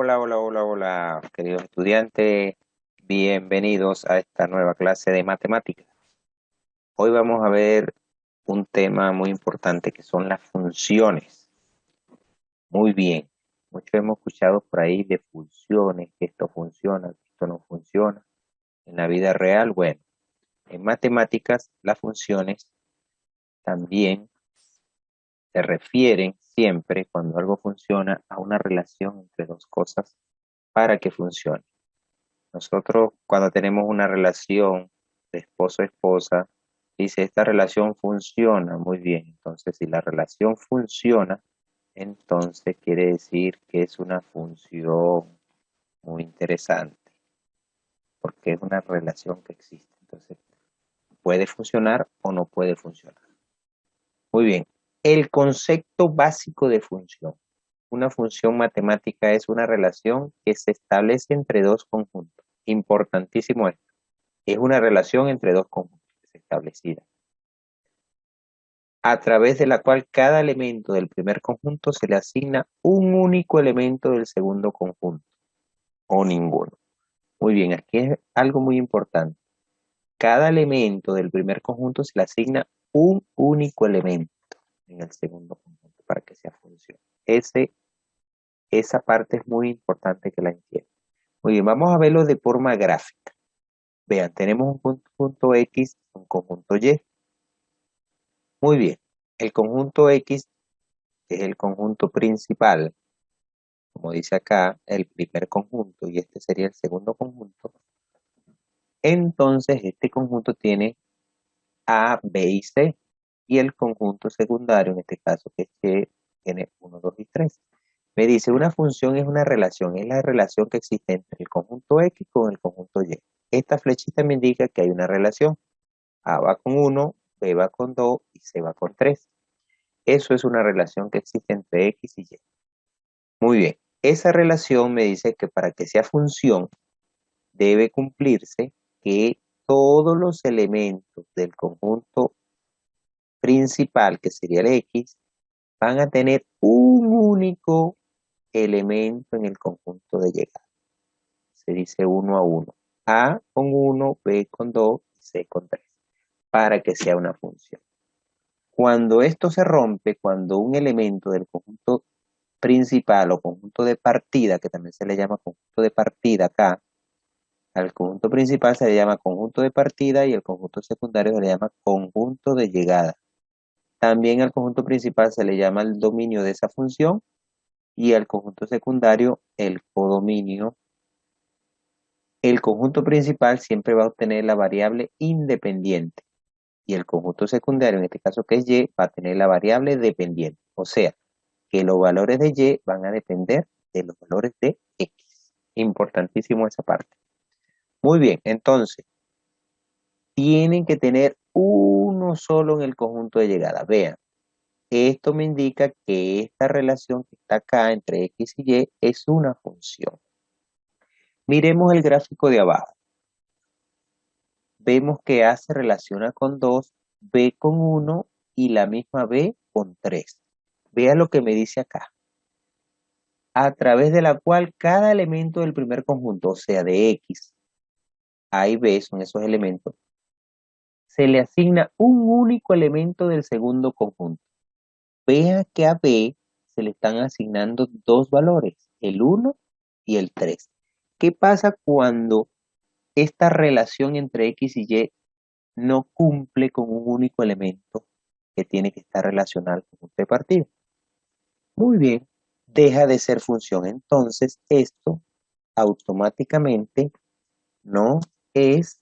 Hola, hola, hola, hola, queridos estudiantes, bienvenidos a esta nueva clase de matemáticas. Hoy vamos a ver un tema muy importante que son las funciones. Muy bien, muchos hemos escuchado por ahí de funciones, que esto funciona, que esto no funciona. En la vida real, bueno, en matemáticas las funciones también se refieren siempre, cuando algo funciona, a una relación entre dos cosas para que funcione. Nosotros cuando tenemos una relación de esposo-esposa, dice, esta relación funciona muy bien. Entonces, si la relación funciona, entonces quiere decir que es una función muy interesante, porque es una relación que existe. Entonces, puede funcionar o no puede funcionar. Muy bien, el concepto básico de función. Una función matemática es una relación que se establece entre dos conjuntos. Importantísimo esto. Es una relación entre dos conjuntos establecida, a través de la cual cada elemento del primer conjunto se le asigna un único elemento del segundo conjunto, o ninguno. Muy bien, aquí es algo muy importante. Cada elemento del primer conjunto se le asigna un único elemento en el segundo conjunto para que sea función. Esa parte es muy importante que la entiendan. Muy bien, vamos a verlo de forma gráfica. Vean, tenemos un conjunto X, un conjunto Y. Muy bien, el conjunto X es el conjunto principal, como dice acá, el primer conjunto, y este sería el segundo conjunto. Entonces, este conjunto tiene A, B y C, y el conjunto secundario, en este caso que es Y, tiene 1, 2 y 3. Me dice, una función es una relación, es la relación que existe entre el conjunto X con el conjunto Y. Esta flechita me indica que hay una relación. A va con 1, B va con 2 y C va con 3. Eso es una relación que existe entre X y Y. Muy bien, esa relación me dice que para que sea función debe cumplirse que todos los elementos del conjunto principal, que sería el X, van a tener un único elemento en el conjunto de llegada. Se dice 1 a 1. A con 1, B con 2 y C con 3, para que sea una función. Cuando esto se rompe, cuando un elemento del conjunto principal o conjunto de partida, que también se le llama conjunto de partida acá, al conjunto principal se le llama conjunto de partida y el conjunto secundario se le llama conjunto de llegada. También al conjunto principal se le llama el dominio de esa función y al conjunto secundario el codominio. El conjunto principal siempre va a obtener la variable independiente y el conjunto secundario, en este caso que es Y, va a tener la variable dependiente. O sea, que los valores de Y van a depender de los valores de X. Importantísimo esa parte. Muy bien, entonces, tienen que tener uno solo en el conjunto de llegada. Vean, esto me indica que esta relación que está acá entre X y Y es una función. Miremos el gráfico de abajo. Vemos que A se relaciona con 2, B con 1 y la misma B con 3. Vea lo que me dice acá. A través de la cual cada elemento del primer conjunto, o sea, de X, A y B son esos elementos, se le asigna un único elemento del segundo conjunto. Vea que a B se le están asignando dos valores, el 1 y el 3. ¿Qué pasa cuando esta relación entre X y Y no cumple con un único elemento que tiene que estar relacionado al conjunto de partida? Muy bien, deja de ser función. Entonces, esto automáticamente no es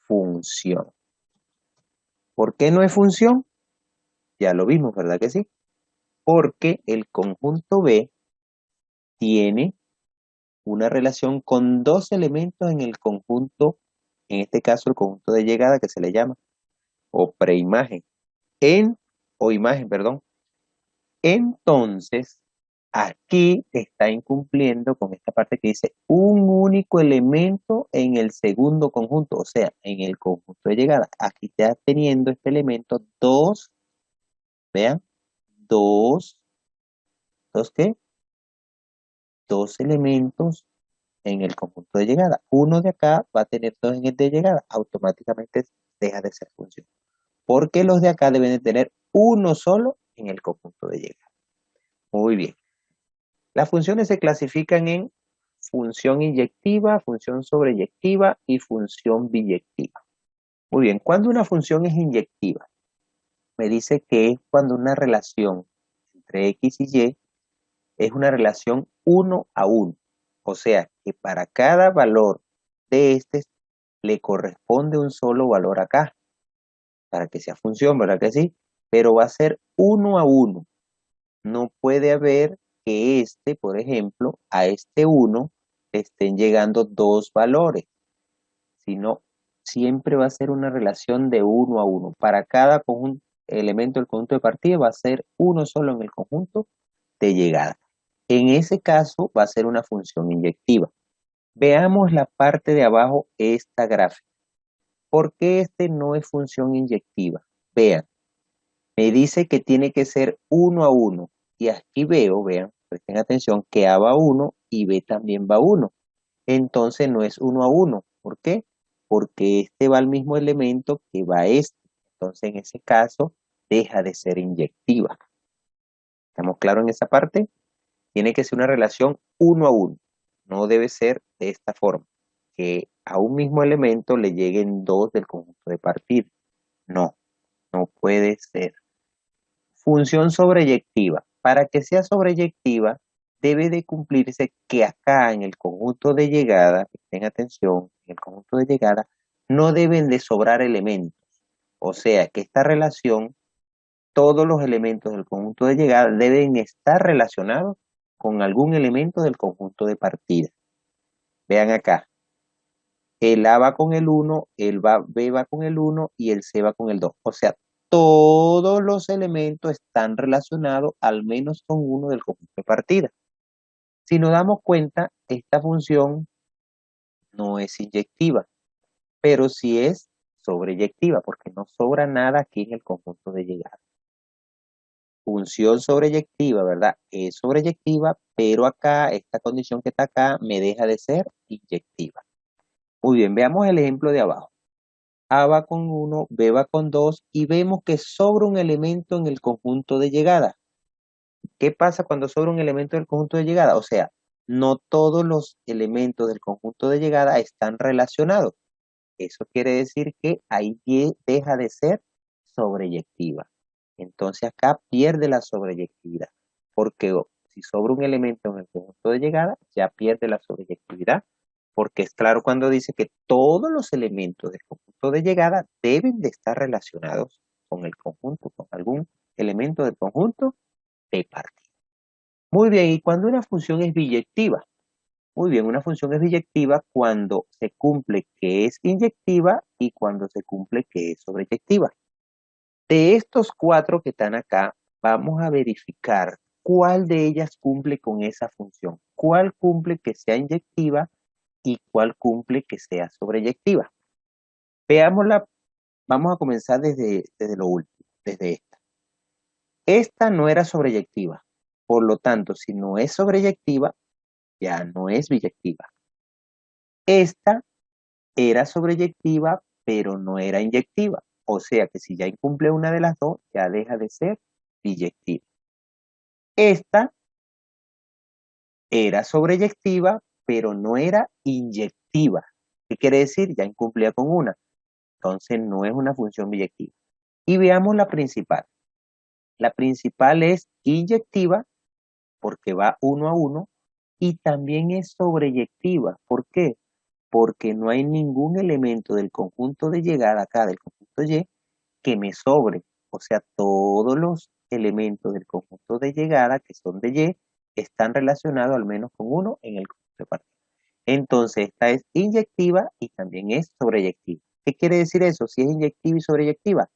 función. ¿Por qué no es función? Ya lo vimos, ¿verdad que sí? Porque el conjunto B tiene una relación con dos elementos en el conjunto, en este caso el conjunto de llegada que se le llama, o preimagen, o imagen, perdón. Entonces, aquí está incumpliendo con esta parte que dice un único elemento en el segundo conjunto, o sea, en el conjunto de llegada. Aquí está teniendo este elemento dos, vean, dos, ¿qué? dos elementos en el conjunto de llegada. Uno de acá va a tener dos en el de llegada. Automáticamente deja de ser función. Porque los de acá deben de tener uno solo en el conjunto de llegada. Muy bien. Las funciones se clasifican en función inyectiva, función sobreyectiva y función biyectiva. Muy bien, cuando una función es inyectiva, me dice que es cuando una relación entre X y Y es una relación 1 a 1. O sea, que para cada valor de este le corresponde un solo valor acá, para que sea función, ¿verdad que sí? Pero va a ser 1 a 1. No puede haber que este, por ejemplo, a este 1 le estén llegando dos valores, sino siempre va a ser una relación de 1 a 1. Para cada elemento del conjunto de partida va a ser uno solo en el conjunto de llegada. En ese caso va a ser una función inyectiva. Veamos la parte de abajo, esta gráfica. ¿Por qué este no es función inyectiva? Vean, me dice que tiene que ser 1 a 1. Y aquí veo, vean, presten atención, que A va 1 y B también va 1. Entonces no es 1 a 1. ¿Por qué? Porque este va al mismo elemento que va este. Entonces en ese caso deja de ser inyectiva. ¿Estamos claros en esa parte? Tiene que ser una relación 1 a 1. No debe ser de esta forma, que a un mismo elemento le lleguen dos del conjunto de partida. No, no puede ser. Función sobreyectiva. Para que sea sobreyectiva, debe de cumplirse que acá en el conjunto de llegada, presten atención, en el conjunto de llegada, no deben de sobrar elementos. O sea, que esta relación, todos los elementos del conjunto de llegada deben estar relacionados con algún elemento del conjunto de partida. Vean acá, el A va con el 1, B va con el 1 y el C va con el 2. O sea, todos los elementos están relacionados al menos con uno del conjunto de partida. Si nos damos cuenta, esta función no es inyectiva, pero sí es sobreyectiva, porque no sobra nada aquí en el conjunto de llegada. Función sobreyectiva, ¿verdad? Es sobreyectiva, pero acá, esta condición que está acá, me deja de ser inyectiva. Muy bien, veamos el ejemplo de abajo. A va con 1, B va con 2 y vemos que sobra un elemento en el conjunto de llegada. ¿Qué pasa cuando sobra un elemento del conjunto de llegada? O sea, no todos los elementos del conjunto de llegada están relacionados. Eso quiere decir que ahí deja de ser sobreyectiva. Entonces acá pierde la sobreyectividad, porque si sobra un elemento en el conjunto de llegada, ya pierde la sobreyectividad, porque es claro cuando dice que todos los elementos del conjunto de llegada deben de estar relacionados con el conjunto, con algún elemento del conjunto de partida. Muy bien, ¿y cuando una función es biyectiva? Muy bien, una función es biyectiva cuando se cumple que es inyectiva y cuando se cumple que es sobreyectiva. De estos cuatro que están acá, vamos a verificar cuál de ellas cumple con esa función. Cuál cumple que sea inyectiva y cuál cumple que sea sobreyectiva. Veámosla, vamos a comenzar desde lo último, desde esta. Esta no era sobreyectiva. Por lo tanto, si no es sobreyectiva, ya no es biyectiva. Esta era sobreyectiva, pero no era inyectiva. O sea que si ya incumple una de las dos, ya deja de ser biyectiva. Esta era sobreyectiva, pero no era inyectiva. ¿Qué quiere decir? Ya incumplía con una. Entonces no es una función biyectiva. Y veamos la principal. La principal es inyectiva porque va 1 a 1 y también es sobreyectiva. ¿Por qué? Porque no hay ningún elemento del conjunto de llegada acá, del conjunto Y, que me sobre. O sea, todos los elementos del conjunto de llegada que son de Y están relacionados al menos con uno en el conjunto de partida. Entonces, esta es inyectiva y también es sobreyectiva. ¿Qué quiere decir eso? Si es inyectiva y sobreyectiva,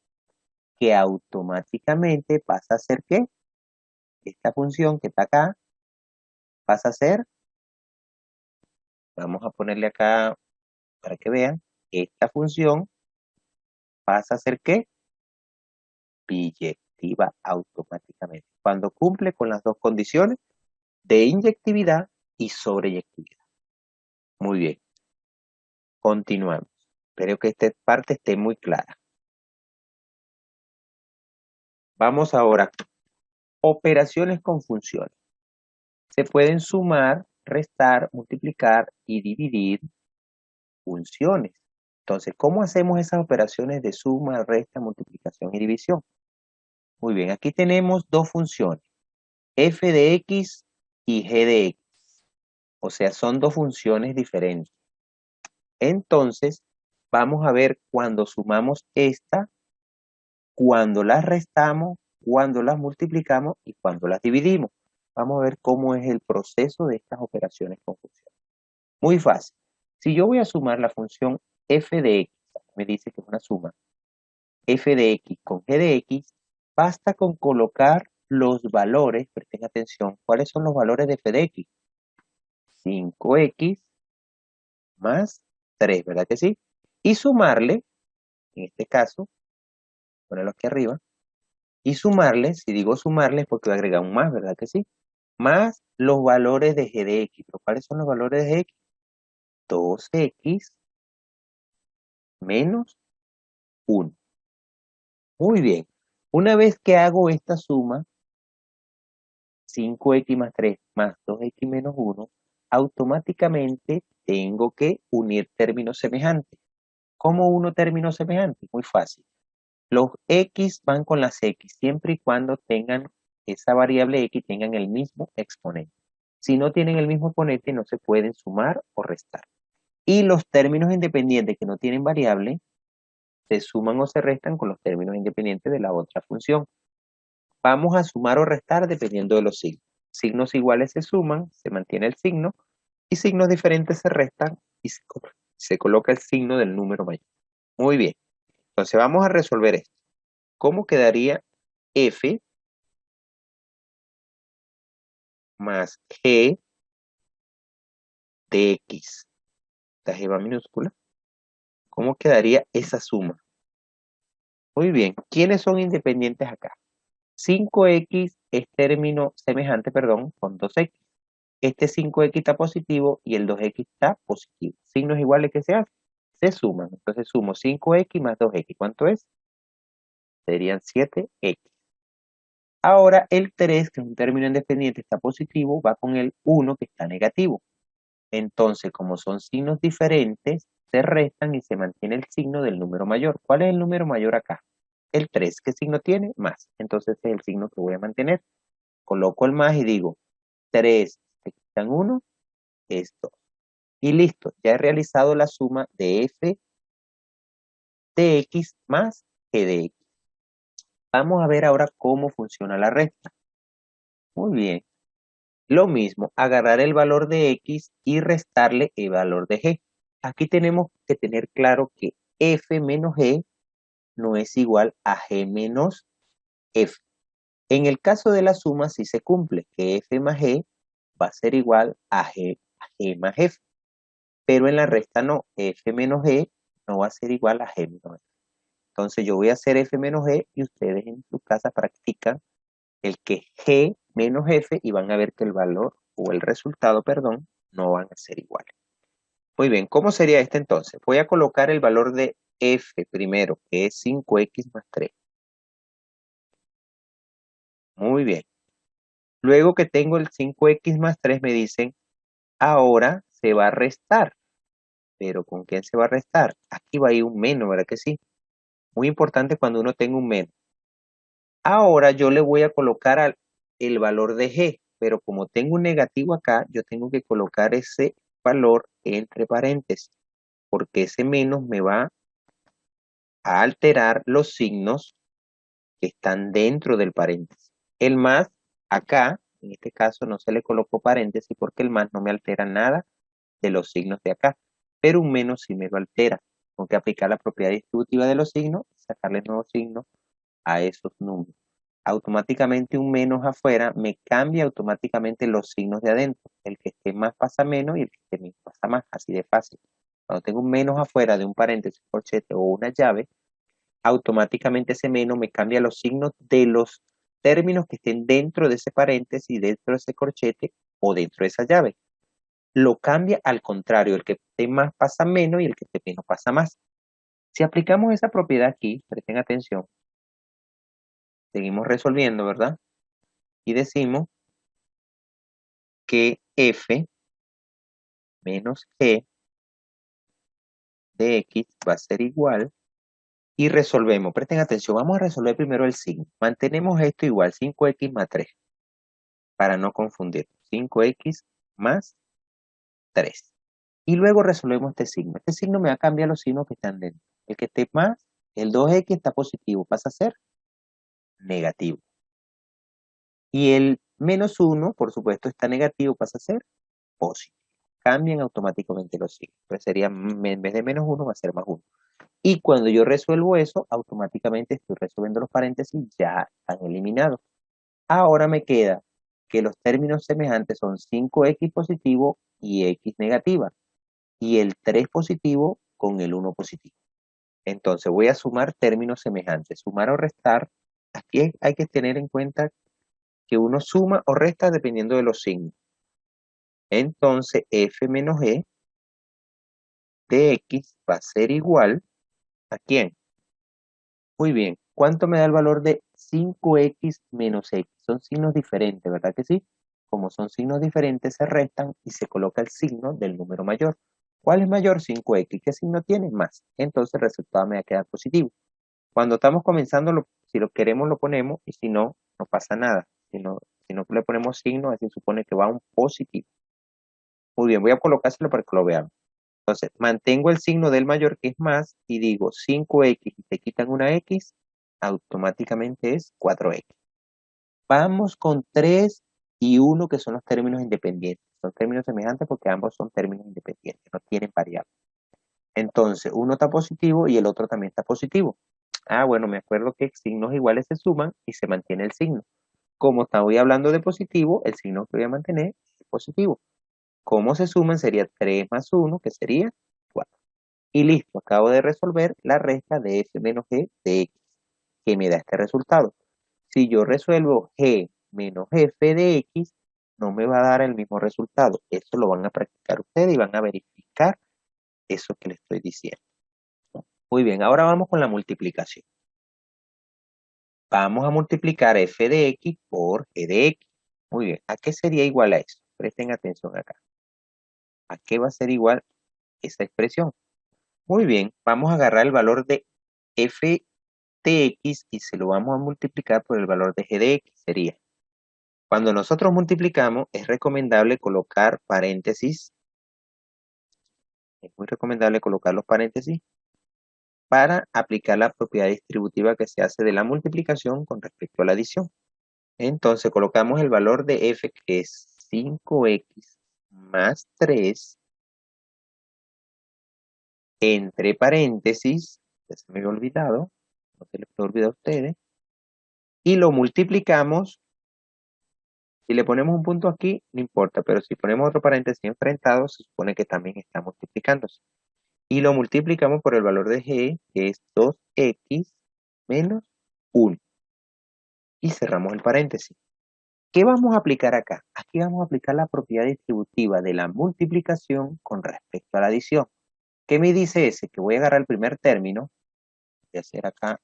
que automáticamente pasa a ser ¿qué? Esta función que está acá pasa a ser, vamos a ponerle acá para que vean, esta función pasa a ser ¿qué? Biyectiva automáticamente. Cuando cumple con las dos condiciones de inyectividad y sobreyectividad. Muy bien. Continuamos. Espero que esta parte esté muy clara. Vamos ahora. Operaciones con funciones. Se pueden sumar, restar, multiplicar y dividir funciones. Entonces, ¿cómo hacemos esas operaciones de suma, resta, multiplicación y división? Muy bien, aquí tenemos dos funciones, f de x y g de x. O sea, son dos funciones diferentes. Entonces, vamos a ver cuando sumamos esta, cuando las restamos, cuando las multiplicamos y cuando las dividimos. Vamos a ver cómo es el proceso de estas operaciones con funciones. Muy fácil. Si yo voy a sumar la función f de x, me dice que es una suma, f de x con g de x, basta con colocar los valores, presten atención, ¿cuáles son los valores de f de x? 5x más 3, ¿verdad que sí? Y sumarle, en este caso, ponerlo aquí arriba, y sumarle, si digo sumarle es porque voy a agregar un más, ¿verdad que sí? Más los valores de g de x. ¿Pero cuáles son los valores de g de x? 2x menos 1. Muy bien. Una vez que hago esta suma, 5x más 3 más 2x menos 1, automáticamente tengo que unir términos semejantes. ¿Cómo uno términos semejantes? Muy fácil. Los x van con las x siempre y cuando tengan esa variable x tengan el mismo exponente. Si no tienen el mismo exponente, no se pueden sumar o restar. Y los términos independientes que no tienen variable se suman o se restan con los términos independientes de la otra función. Vamos a sumar o restar dependiendo de los signos. Signos iguales se suman, se mantiene el signo, y signos diferentes se restan y se coloca el signo del número mayor. Muy bien. Entonces vamos a resolver esto. ¿Cómo quedaría f más g de x? La g va minúscula. ¿Cómo quedaría esa suma? Muy bien. ¿Quiénes son independientes acá? 5x es término semejante, perdón, con 2x. Este 5x está positivo y el 2x está positivo. Signos iguales que se hacen, se suman. Entonces sumo 5x más 2x. ¿Cuánto es? Serían 7x. Ahora el 3, que es un término independiente, está positivo, va con el 1 que está negativo. Entonces, como son signos diferentes, se restan y se mantiene el signo del número mayor. ¿Cuál es el número mayor acá? El 3. ¿Qué signo tiene? Más. Entonces es el signo que voy a mantener. Coloco el más y digo 3, se quitan 1, es 2. Y listo, ya he realizado la suma de f de x más g de x. Vamos a ver ahora cómo funciona la resta. Muy bien. Lo mismo, agarrar el valor de x y restarle el valor de g. Aquí tenemos que tener claro que f menos g no es igual a g menos f. En el caso de la suma sí se cumple, que f más g va a ser igual a g más f. Pero en la resta no, f menos g no va a ser igual a g menos f. Entonces yo voy a hacer f menos g y ustedes en su casa practican el que g menos f y van a ver que el valor o el resultado, perdón, no van a ser iguales. Muy bien, ¿cómo sería este entonces? Voy a colocar el valor de f primero, que es 5x más 3. Muy bien. Luego que tengo el 5x más 3 me dicen, ahora se va a restar. ¿Pero con quién se va a restar? Aquí va a ir un menos, ¿verdad que sí? Muy importante cuando uno tenga un menos. Ahora yo le voy a colocar el valor de g, pero como tengo un negativo acá, yo tengo que colocar ese valor entre paréntesis, porque ese menos me va a alterar los signos que están dentro del paréntesis. El más acá, en este caso no se le colocó paréntesis porque el más no me altera nada de los signos de acá, pero un menos sí me lo altera. Tengo que aplicar la propiedad distributiva de los signos y sacarle nuevos signos a esos números. Automáticamente un menos afuera me cambia automáticamente los signos de adentro. El que esté más pasa menos y el que esté menos pasa más, así de fácil. Cuando tengo un menos afuera de un paréntesis, corchete o una llave, automáticamente ese menos me cambia los signos de los términos que estén dentro de ese paréntesis, dentro de ese corchete o dentro de esa llave. lo cambia al contrario, el que esté más pasa menos y el que esté menos pasa más. Si aplicamos esa propiedad aquí, presten atención, seguimos resolviendo, ¿verdad? Y decimos que f menos g de x va a ser igual, y resolvemos, presten atención, vamos a resolver primero el signo. Mantenemos esto igual, 5x más 3, para no confundir, 5x más 3. Y luego resolvemos este signo. Este signo me va a cambiar los signos que están dentro. El que esté más, el 2x está positivo, pasa a ser negativo. Y el menos 1, por supuesto, está negativo, pasa a ser positivo. Cambian automáticamente los signos. Entonces sería, en vez de menos 1, va a ser más 1. Y cuando yo resuelvo eso, automáticamente estoy resolviendo los paréntesis, ya están eliminados. Ahora me queda que los términos semejantes son 5x positivo y x negativa, y el 3 positivo con el 1 positivo. Entonces voy a sumar términos semejantes. Sumar o restar, aquí hay que tener en cuenta que uno suma o resta dependiendo de los signos. Entonces f menos g de x va a ser igual ¿a quién? Muy bien. ¿Cuánto me da el valor de 5x menos x? Son signos diferentes, ¿verdad que sí? Como son signos diferentes, se restan y se coloca el signo del número mayor. ¿Cuál es mayor? 5x. ¿Qué signo tiene? Más. Entonces el resultado me va a quedar positivo. Cuando estamos comenzando, si lo queremos, lo ponemos, y si no, no pasa nada. Si no le ponemos signo, así supone que va un positivo. Muy bien, voy a colocárselo para que lo vean. Entonces, mantengo el signo del mayor, que es más, y digo 5x y te quitan una x, automáticamente es 4x. Vamos con 3 y 1, que son los términos independientes. Son términos semejantes porque ambos son términos independientes, no tienen variable. Entonces, uno está positivo y el otro también está positivo. Ah, bueno, me acuerdo que signos iguales se suman y se mantiene el signo. Como estoy hablando de positivo, el signo que voy a mantener es positivo. ¿Cómo se suman? Sería 3 más 1, que sería 4. Y listo, acabo de resolver la resta de f menos g de x, que me da este resultado. Si yo resuelvo g menos f de x, no me va a dar el mismo resultado. Eso lo van a practicar ustedes y van a verificar eso que les estoy diciendo. Muy bien, ahora vamos con la multiplicación. Vamos a multiplicar f de x por g de x. Muy bien, ¿a qué sería igual a eso? Presten atención acá. ¿A qué va a ser igual esa expresión? Muy bien, vamos a agarrar el valor de f de x y se lo vamos a multiplicar por el valor de g de x. Sería, cuando nosotros multiplicamos, es recomendable colocar paréntesis. Es muy recomendable colocar los paréntesis para aplicar la propiedad distributiva que se hace de la multiplicación con respecto a la adición. Entonces colocamos el valor de f, que es 5x más 3, entre paréntesis, ya se me había olvidado, no se les puede olvidar a ustedes, y lo multiplicamos. Si le ponemos un punto aquí, no importa, pero si ponemos otro paréntesis enfrentado, se supone que también está multiplicándose. Y lo multiplicamos por el valor de g, que es 2x menos 1. Y cerramos el paréntesis. ¿Qué vamos a aplicar acá? Aquí vamos a aplicar la propiedad distributiva de la multiplicación con respecto a la adición. ¿Qué me dice ese? Que voy a agarrar el primer término. Voy a hacer acá.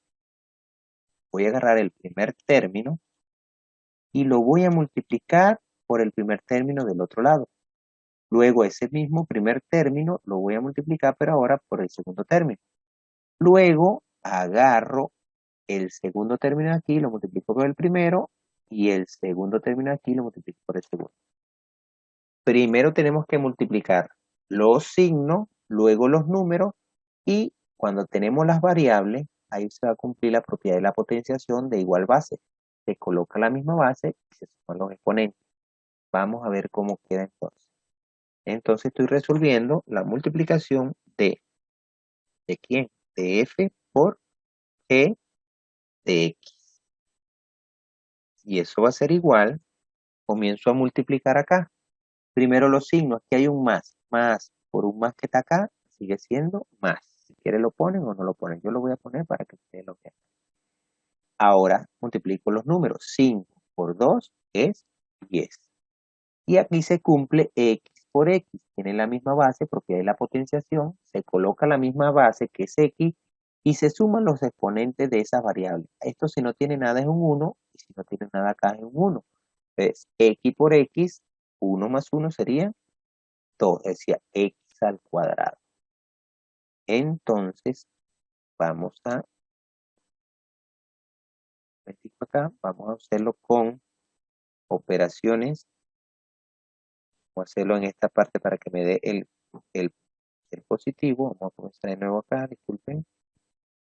Voy a agarrar el primer término y lo voy a multiplicar por el primer término del otro lado. Luego ese mismo primer término lo voy a multiplicar, pero ahora por el segundo término. Luego agarro el segundo término aquí, lo multiplico por el primero, y el segundo término aquí lo multiplico por el segundo. Primero tenemos que multiplicar los signos, luego los números, y cuando tenemos las variables, ahí se va a cumplir la propiedad de la potenciación de igual base. Se coloca la misma base y se suman los exponentes. Vamos a ver cómo queda entonces. Entonces estoy resolviendo la multiplicación ¿de quién? De f por g de x. Y eso va a ser igual, comienzo a multiplicar acá. Primero los signos, aquí hay un más. Más por un más que está acá, sigue siendo más. Si quieren lo ponen o no lo ponen. Yo lo voy a poner para que ustedes lo vean. Ahora multiplico los números. 5 por 2 es 10. Y aquí se cumple x por x tiene la misma base, propiedad de la potenciación, se coloca la misma base que es x y se suman los exponentes de esas variables. Esto si no tiene nada es un 1 y si no tiene nada acá es un 1. Entonces, x por x, 1 más 1 sería 2, decía x al cuadrado. Entonces, vamos a acá, vamos a hacerlo con operaciones. Vamos a hacerlo en esta parte para que me dé el positivo. Vamos a comenzar de nuevo acá, disculpen.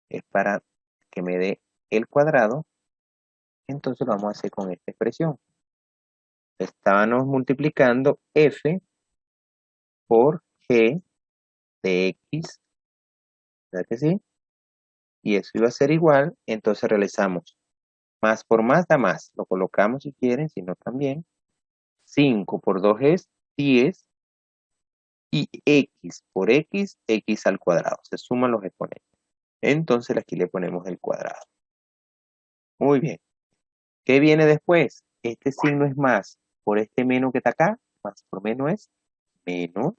Es para que me dé el cuadrado. Entonces lo vamos a hacer con esta expresión. Estábamos multiplicando f por g de x, ¿verdad que sí? Y eso iba a ser igual, entonces realizamos más por más da más. Lo colocamos si quieren, si no también. 5 por 2 es 10. Y x por x, x al cuadrado. Se suman los exponentes. Entonces aquí le ponemos el cuadrado. Muy bien. ¿Qué viene después? Este signo es más por este menos que está acá. Más por menos es menos.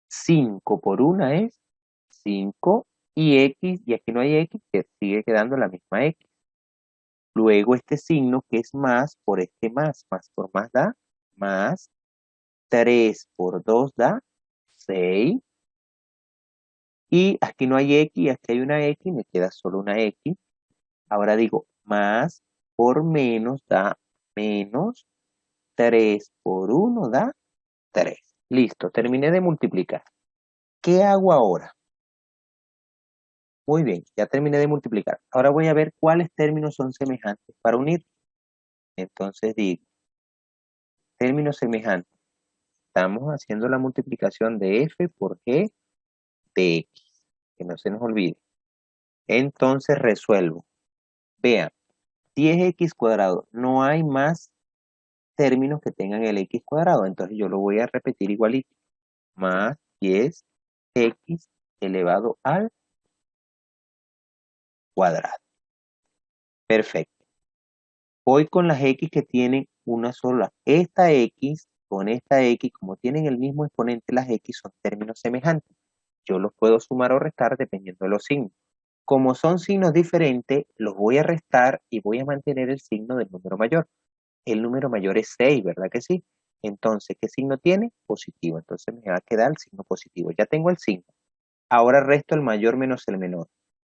5 por 1 es 5. Y x, y aquí no hay x, que sigue quedando la misma x. Luego este signo que es más por este más. Más por más da más. 3 por 2 da 6. Y aquí no hay x, aquí hay una x, me queda solo una x. Ahora digo, más por menos da menos. 3 por 1 da 3. Listo, terminé de multiplicar. ¿Qué hago ahora? Muy bien, ya terminé de multiplicar. Ahora voy a ver cuáles términos son semejantes para unir. Entonces digo, términos semejantes. Estamos haciendo la multiplicación de f por g de x. Que no se nos olvide. Entonces resuelvo. Vean, 10x cuadrado. No hay más términos que tengan el x cuadrado. Entonces yo lo voy a repetir igualito. Más 10x elevado al cuadrado. Perfecto. Voy con las x que tienen una sola. Esta x con esta x, como tienen el mismo exponente, las x son términos semejantes. Yo los puedo sumar o restar dependiendo de los signos. Como son signos diferentes, los voy a restar y voy a mantener el signo del número mayor. El número mayor es 6, ¿verdad que sí? Entonces, ¿qué signo tiene? Positivo. Entonces me va a quedar el signo positivo. Ya tengo el signo. Ahora resto el mayor menos el menor.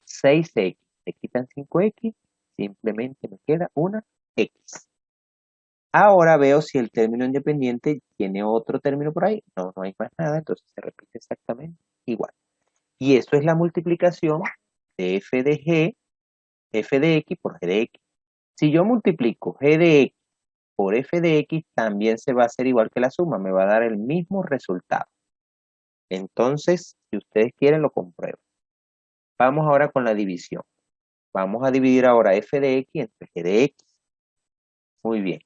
6x. Se quitan 5x. Simplemente me queda una x. Ahora veo si el término independiente tiene otro término por ahí. No, no hay más nada. Entonces se repite exactamente igual. Y esto es la multiplicación de f de g, f de x por g de x. Si yo multiplico g de x por f de x, también se va a hacer igual que la suma. Me va a dar el mismo resultado. Entonces, si ustedes quieren, lo compruebo. Vamos ahora con la división. Vamos a dividir ahora f de x entre g de x. Muy bien.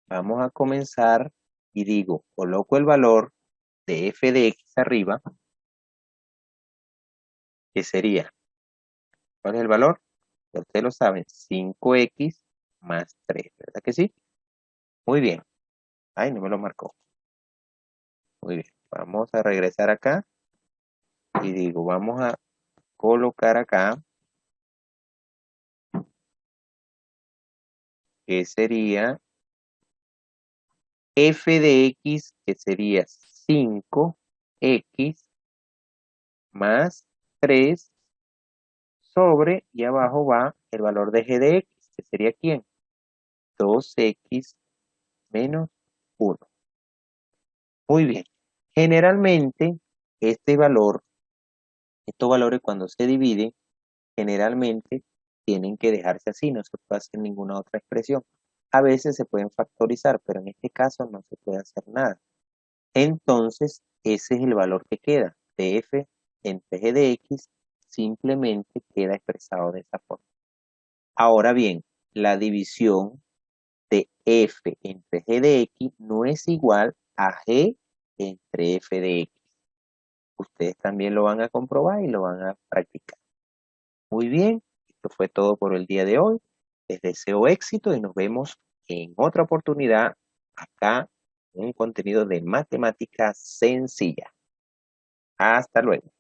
Vamos a comenzar y digo, coloco el valor de f de x arriba, que sería, ¿cuál es el valor? Ya ustedes lo saben, 5x más 3, ¿verdad que sí? Muy bien. Ay, no me lo marcó. Muy bien. Vamos a regresar acá y digo, vamos a colocar acá, que sería f de x, que sería 5x más 3 sobre, y abajo va el valor de g de x, que sería ¿quién? 2x menos 1. Muy bien. Generalmente, este valor, estos valores cuando se dividen, generalmente tienen que dejarse así, no se puede hacer ninguna otra expresión. A veces se pueden factorizar, pero en este caso no se puede hacer nada. Entonces, ese es el valor que queda de f entre g de x, simplemente queda expresado de esa forma. Ahora bien, la división de f entre g de x no es igual a g entre f de x. Ustedes también lo van a comprobar y lo van a practicar. Muy bien, esto fue todo por el día de hoy. Les deseo éxito y nos vemos en otra oportunidad acá en un contenido de matemática sencilla. Hasta luego.